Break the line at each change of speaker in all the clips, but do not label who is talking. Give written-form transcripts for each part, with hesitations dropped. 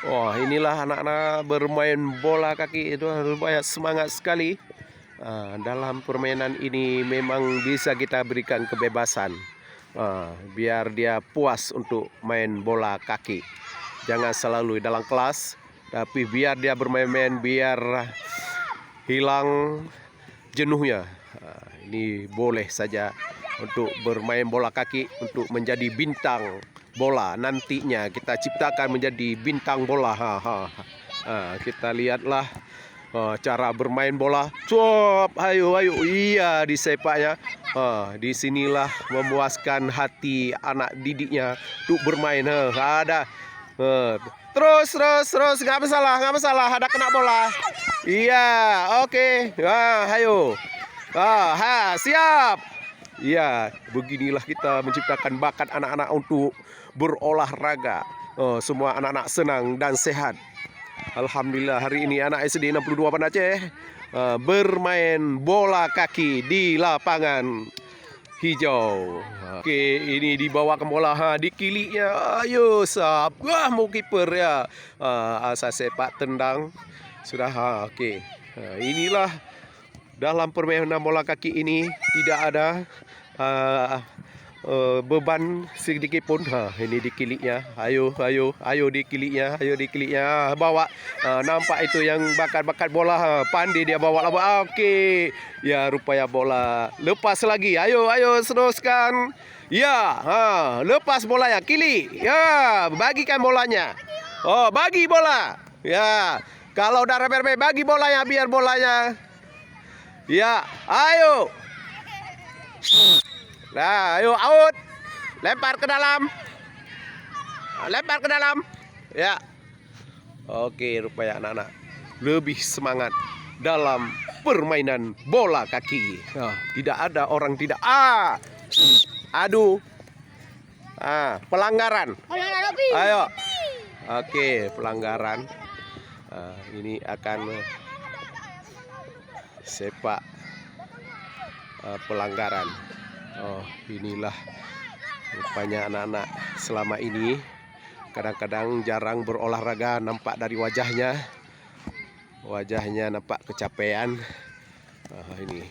Wah, inilah anak-anak bermain bola kaki itu banyak semangat sekali. Dalam permainan ini memang bisa kita berikan kebebasan, biar dia puas untuk main bola kaki. Jangan selalu dalam kelas, tapi biar dia bermain-main, biar hilang jenuhnya. Ini boleh saja untuk bermain bola kaki, untuk menjadi bintang bola. Nantinya kita ciptakan menjadi bintang bola. Kita lihatlah cara bermain bola. Cop, ayo, iya disepaknya. Disinilah memuaskan hati anak didiknya untuk bermain. Ada. Terus, nggak masalah, ada kena bola. Iya, oke. Ayo. Siap. Iya, beginilah kita menciptakan bakat anak-anak untuk berolahraga. Semua anak-anak senang dan sehat. Alhamdulillah hari ini anak SD 62 Banda Aceh bermain bola kaki di lapangan hijau. Oke, ini dibawa ke bola, dikiliknya. Ayo, sap. Wah, mau kiper ya. Asal sepak tendang. Sudah, oke. Inilah dalam permainan bola kaki ini tidak ada beban sedikit pun. Ini dikiliknya. Ayo dikiliknya. Bawa. Nampak itu yang bakat-bakat bola. Pandai dia bawa lah. Oke. Ya, rupanya bola lepas lagi. Ayo teruskan. Ya, lepas bolanya. Kilik. Ya, bagikan bolanya. Bagi bola. Ya, kalau udah rame-rame bagi bolanya biar bolanya. Ya, ayo. Nah, ayo out. Lempar ke dalam. Ya. Oke, rupanya anak-anak lebih semangat dalam permainan bola kaki. Tidak ada orang tidak. Aduh. Pelanggaran. Ayo. Oke, pelanggaran. Ini akan sepak pelanggaran. Inilah rupanya anak-anak selama ini kadang-kadang jarang berolahraga. Nampak dari wajahnya nampak kecapean. Ini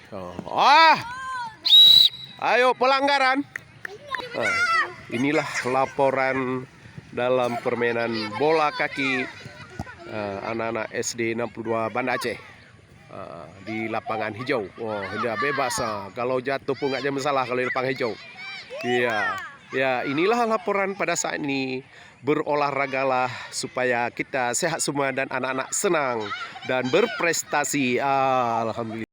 ayo pelanggaran. Inilah laporan dalam permainan bola kaki anak-anak SD 62 Banda Aceh di lapangan hijau. Dia bebas. Kalau jatuh pun nggak ada masalah kalau di lapangan hijau. Ya, inilah laporan pada saat ini. Berolahragalah supaya kita sehat semua dan anak-anak senang dan berprestasi. Alhamdulillah.